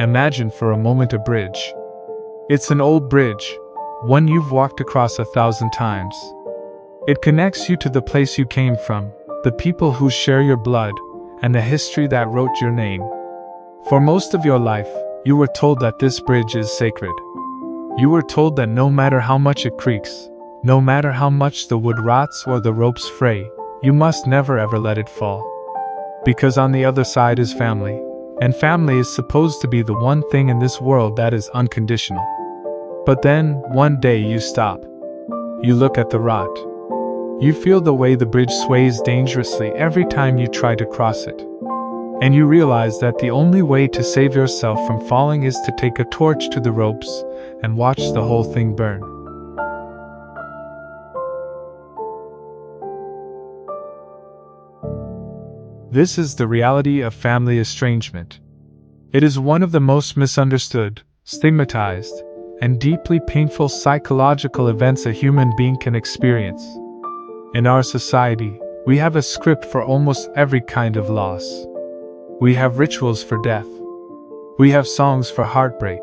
Imagine for a moment a bridge. It's an old bridge, one you've walked across 1,000 times. It connects you to the place you came from, the people who share your blood, and the history that wrote your name. For most of your life, you were told that this bridge is sacred. You were told that no matter how much it creaks, no matter how much the wood rots or the ropes fray, you must never ever let it fall. Because on the other side is family, and family is supposed to be the one thing in this world that is unconditional. But then, one day you stop. You look at the rot. You feel the way the bridge sways dangerously every time you try to cross it. And you realize that the only way to save yourself from falling is to take a torch to the ropes and watch the whole thing burn. This is the reality of family estrangement. It is one of the most misunderstood, stigmatized, and deeply painful psychological events a human being can experience. In our society, we have a script for almost every kind of loss. We have rituals for death. We have songs for heartbreak.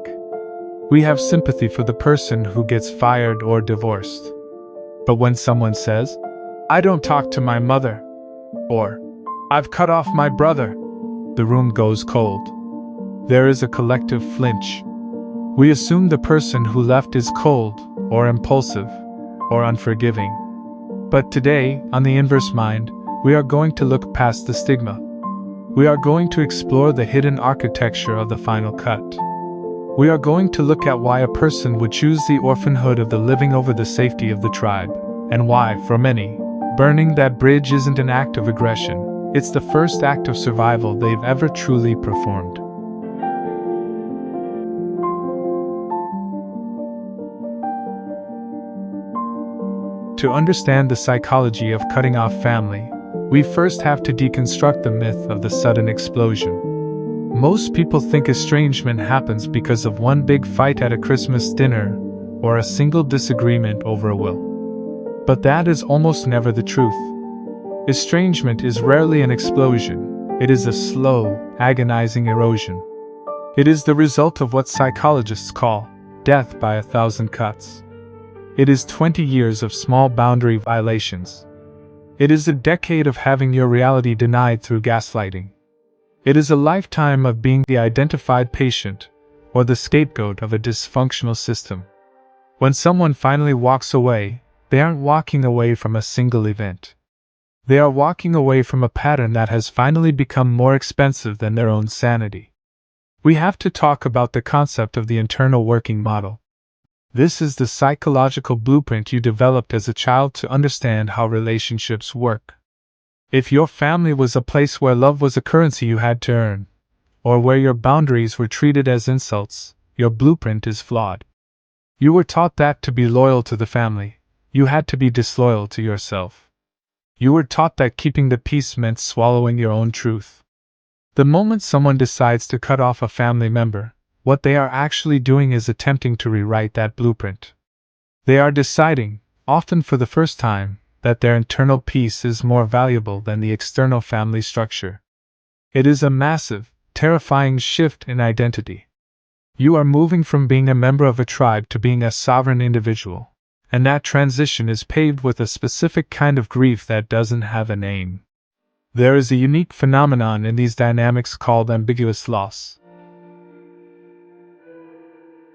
We have sympathy for the person who gets fired or divorced. But when someone says, "I don't talk to my mother," or "I've cut off my brother," the room goes cold. There is a collective flinch. We assume the person who left is cold, or impulsive, or unforgiving. But today, on the Inverse Mind, we are going to look past the stigma. We are going to explore the hidden architecture of the final cut. We are going to look at why a person would choose the orphanhood of the living over the safety of the tribe, and why, for many, burning that bridge isn't an act of aggression. It's the first act of survival they've ever truly performed. To understand the psychology of cutting off family, we first have to deconstruct the myth of the sudden explosion. Most people think estrangement happens because of one big fight at a Christmas dinner, or a single disagreement over a will. But that is almost never the truth. Estrangement is rarely an explosion. It is a slow, agonizing erosion. It is the result of what psychologists call death by 1,000 cuts. It is 20 years of small boundary violations. It is a decade of having your reality denied through gaslighting. It is a lifetime of being the identified patient, or the scapegoat of a dysfunctional system. When someone finally walks away, they aren't walking away from a single event. They are walking away from a pattern that has finally become more expensive than their own sanity. We have to talk about the concept of the internal working model. This is the psychological blueprint you developed as a child to understand how relationships work. If your family was a place where love was a currency you had to earn, or where your boundaries were treated as insults, your blueprint is flawed. You were taught that to be loyal to the family, you had to be disloyal to yourself. You were taught that keeping the peace meant swallowing your own truth. The moment someone decides to cut off a family member, what they are actually doing is attempting to rewrite that blueprint. They are deciding, often for the first time, that their internal peace is more valuable than the external family structure. It is a massive, terrifying shift in identity. You are moving from being a member of a tribe to being a sovereign individual. And that transition is paved with a specific kind of grief that doesn't have a name. There is a unique phenomenon in these dynamics called ambiguous loss.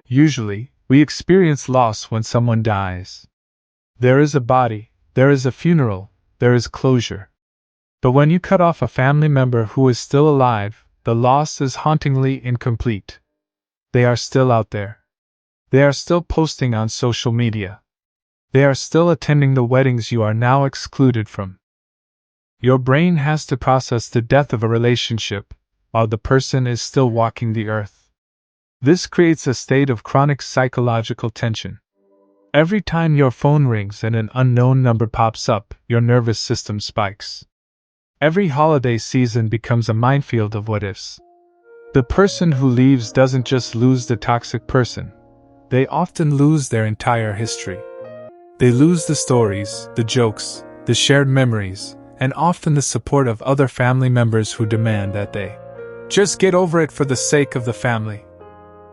Usually, we experience loss when someone dies. There is a body, there is a funeral, there is closure. But when you cut off a family member who is still alive, the loss is hauntingly incomplete. They are still out there. They are still posting on social media. They are still attending the weddings you are now excluded from. Your brain has to process the death of a relationship, while the person is still walking the earth. This creates a state of chronic psychological tension. Every time your phone rings and an unknown number pops up, your nervous system spikes. Every holiday season becomes a minefield of what-ifs. The person who leaves doesn't just lose the toxic person. They often lose their entire history. They lose the stories, the jokes, the shared memories, and often the support of other family members who demand that they just get over it for the sake of the family.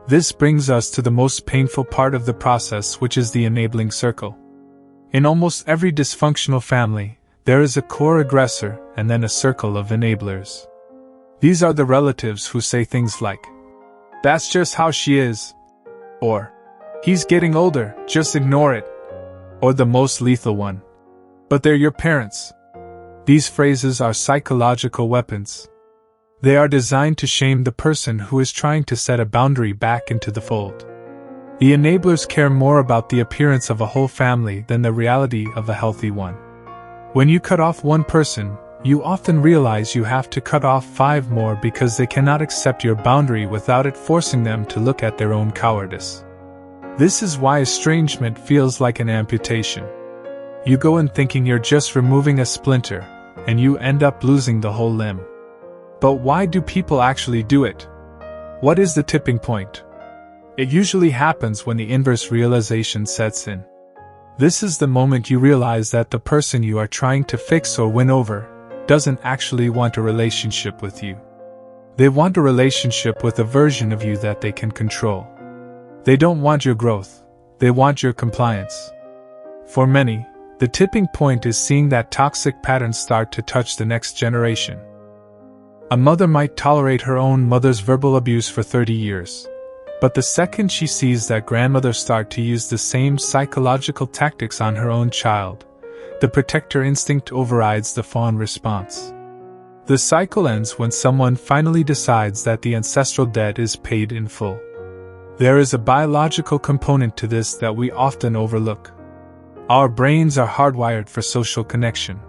This brings us to the most painful part of the process, which is the enabling circle. In almost every dysfunctional family, there is a core aggressor and then a circle of enablers. These are the relatives who say things like, "That's just how she is," or "He's getting older, just ignore it," or the most lethal one, "But they're your parents." These phrases are psychological weapons. They are designed to shame the person who is trying to set a boundary back into the fold. The enablers care more about the appearance of a whole family than the reality of a healthy one. When you cut off one person, you often realize you have to cut off 5 more because they cannot accept your boundary without it forcing them to look at their own cowardice. This is why estrangement feels like an amputation. You go in thinking you're just removing a splinter, and you end up losing the whole limb. But why do people actually do it? What is the tipping point? It usually happens when the inverse realization sets in. This is the moment you realize that the person you are trying to fix or win over doesn't actually want a relationship with you. They want a relationship with a version of you that they can control. They don't want your growth, they want your compliance. For many, the tipping point is seeing that toxic pattern start to touch the next generation. A mother might tolerate her own mother's verbal abuse for 30 years. But the second she sees that grandmother start to use the same psychological tactics on her own child, the protector instinct overrides the fawn response. The cycle ends when someone finally decides that the ancestral debt is paid in full. There is a biological component to this that we often overlook. Our brains are hardwired for social connection.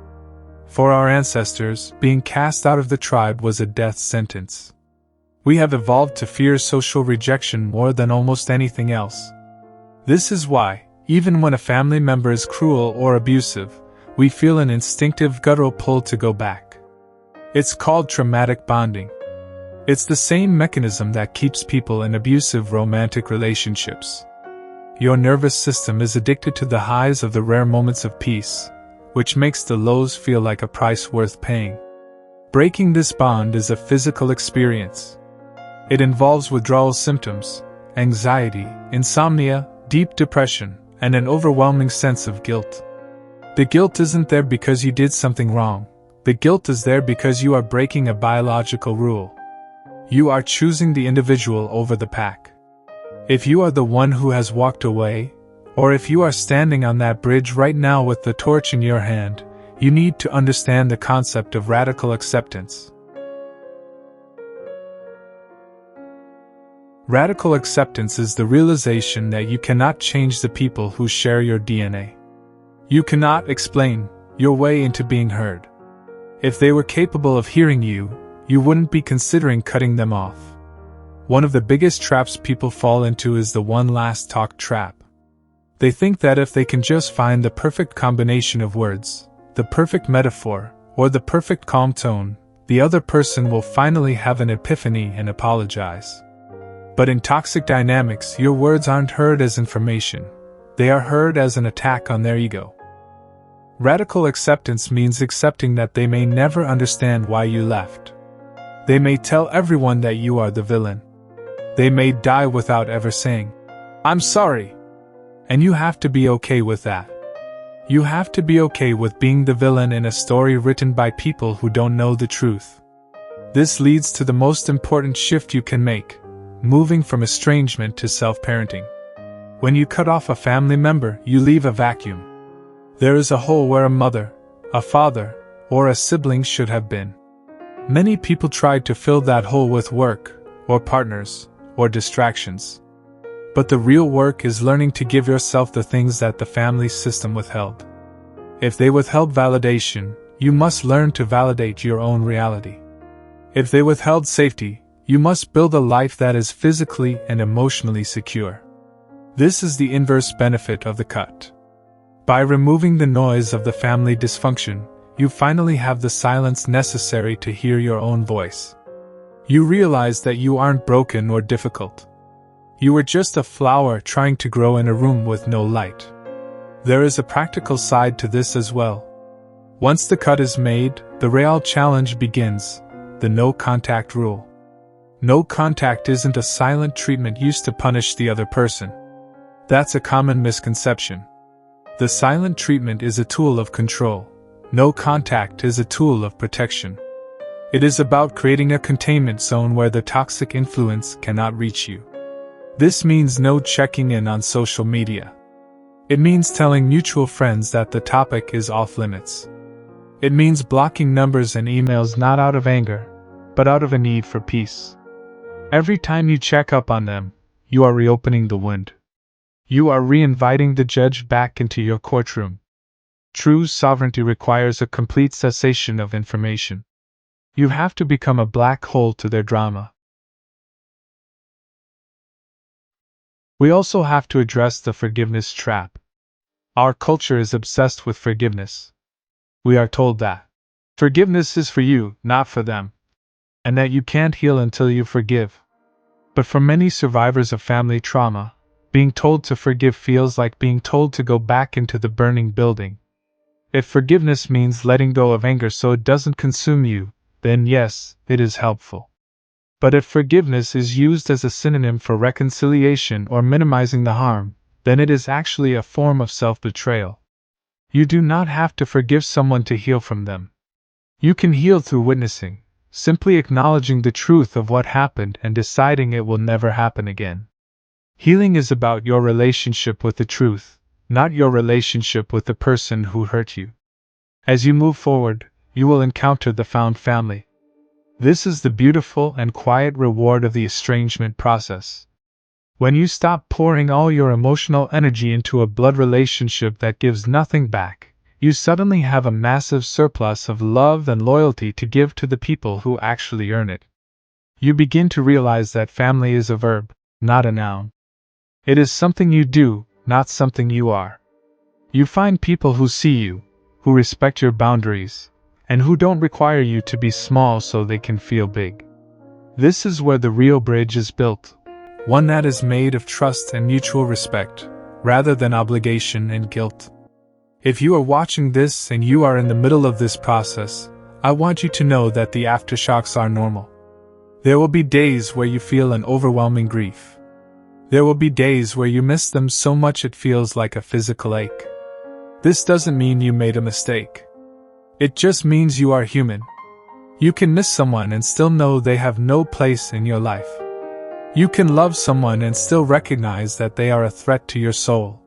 For our ancestors, being cast out of the tribe was a death sentence. We have evolved to fear social rejection more than almost anything else. This is why, even when a family member is cruel or abusive, we feel an instinctive guttural pull to go back. It's called traumatic bonding. It's the same mechanism that keeps people in abusive romantic relationships. Your nervous system is addicted to the highs of the rare moments of peace, which makes the lows feel like a price worth paying. Breaking this bond is a physical experience. It involves withdrawal symptoms, anxiety, insomnia, deep depression, and an overwhelming sense of guilt. The guilt isn't there because you did something wrong. The guilt is there because you are breaking a biological rule. You are choosing the individual over the pack. If you are the one who has walked away, or if you are standing on that bridge right now with the torch in your hand, you need to understand the concept of radical acceptance. Radical acceptance is the realization that you cannot change the people who share your DNA. You cannot explain your way into being heard. If they were capable of hearing you, you wouldn't be considering cutting them off. One of the biggest traps people fall into is the one last talk trap. They think that if they can just find the perfect combination of words, the perfect metaphor, or the perfect calm tone, the other person will finally have an epiphany and apologize. But in toxic dynamics, your words aren't heard as information. They are heard as an attack on their ego. Radical acceptance means accepting that they may never understand why you left. They may tell everyone that you are the villain. They may die without ever saying, "I'm sorry." And you have to be okay with that. You have to be okay with being the villain in a story written by people who don't know the truth. This leads to the most important shift you can make, moving from estrangement to self-parenting. When you cut off a family member, you leave a vacuum. There is a hole where a mother, a father, or a sibling should have been. Many people try to fill that hole with work, or partners, or distractions. But the real work is learning to give yourself the things that the family system withheld. If they withheld validation, you must learn to validate your own reality. If they withheld safety, you must build a life that is physically and emotionally secure. This is the inverse benefit of the cut. By removing the noise of the family dysfunction, you finally have the silence necessary to hear your own voice. You realize that you aren't broken or difficult. You were just a flower trying to grow in a room with no light. There is a practical side to this as well. Once the cut is made, the real challenge begins, the no contact rule. No contact isn't a silent treatment used to punish the other person. That's a common misconception. The silent treatment is a tool of control. No contact is a tool of protection. It is about creating a containment zone where the toxic influence cannot reach you. This means no checking in on social media. It means telling mutual friends that the topic is off limits. It means blocking numbers and emails not out of anger, but out of a need for peace. Every time you check up on them, you are reopening the wound. You are re-inviting the judge back into your courtroom. True sovereignty requires a complete cessation of information. You have to become a black hole to their drama. We also have to address the forgiveness trap. Our culture is obsessed with forgiveness. We are told that forgiveness is for you, not for them, and that you can't heal until you forgive. But for many survivors of family trauma, being told to forgive feels like being told to go back into the burning building. If forgiveness means letting go of anger so it doesn't consume you, then yes, it is helpful. But if forgiveness is used as a synonym for reconciliation or minimizing the harm, then it is actually a form of self-betrayal. You do not have to forgive someone to heal from them. You can heal through witnessing, simply acknowledging the truth of what happened and deciding it will never happen again. Healing is about your relationship with the truth, not your relationship with the person who hurt you. As you move forward, you will encounter the found family. This is the beautiful and quiet reward of the estrangement process. When you stop pouring all your emotional energy into a blood relationship that gives nothing back, you suddenly have a massive surplus of love and loyalty to give to the people who actually earn it. You begin to realize that family is a verb, not a noun. It is something you do, not something you are. You find people who see you, who respect your boundaries, and who don't require you to be small so they can feel big. This is where the real bridge is built, one that is made of trust and mutual respect, rather than obligation and guilt. If you are watching this and you are in the middle of this process, I want you to know that the aftershocks are normal. There will be days where you feel an overwhelming grief. There will be days where you miss them so much it feels like a physical ache. This doesn't mean you made a mistake. It just means you are human. You can miss someone and still know they have no place in your life. You can love someone and still recognize that they are a threat to your soul.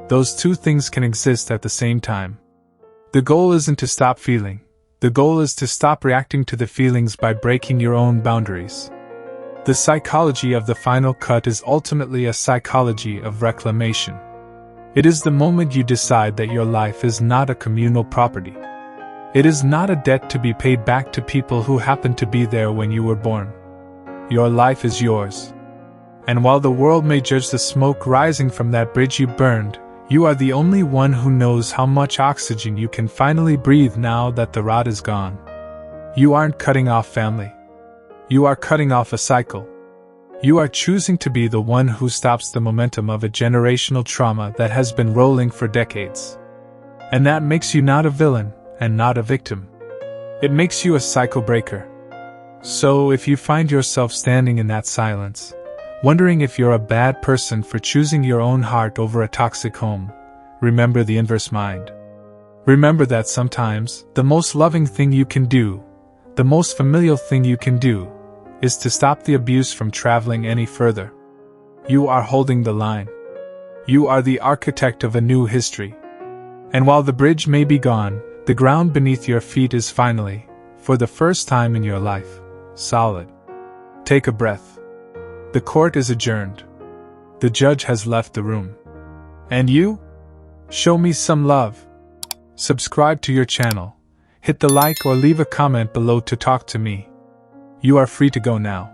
Those two things can exist at the same time. The goal isn't to stop feeling. The goal is to stop reacting to the feelings by breaking your own boundaries. The psychology of the final cut is ultimately a psychology of reclamation. It is the moment you decide that your life is not a communal property. It is not a debt to be paid back to people who happened to be there when you were born. Your life is yours. And while the world may judge the smoke rising from that bridge you burned, you are the only one who knows how much oxygen you can finally breathe now that the rot is gone. You aren't cutting off family. You are cutting off a cycle. You are choosing to be the one who stops the momentum of a generational trauma that has been rolling for decades. And that makes you not a villain and not a victim. It makes you a cycle breaker. So if you find yourself standing in that silence, wondering if you're a bad person for choosing your own heart over a toxic home, remember the inverse mind. Remember that sometimes the most loving thing you can do, the most familial thing you can do, is to stop the abuse from traveling any further. You are holding the line. You are the architect of a new history. And while the bridge may be gone, the ground beneath your feet is finally, for the first time in your life, solid. Take a breath. The court is adjourned. The judge has left the room. And you? Show me some love. Subscribe to your channel. Hit the like or leave a comment below to talk to me. You are free to go now.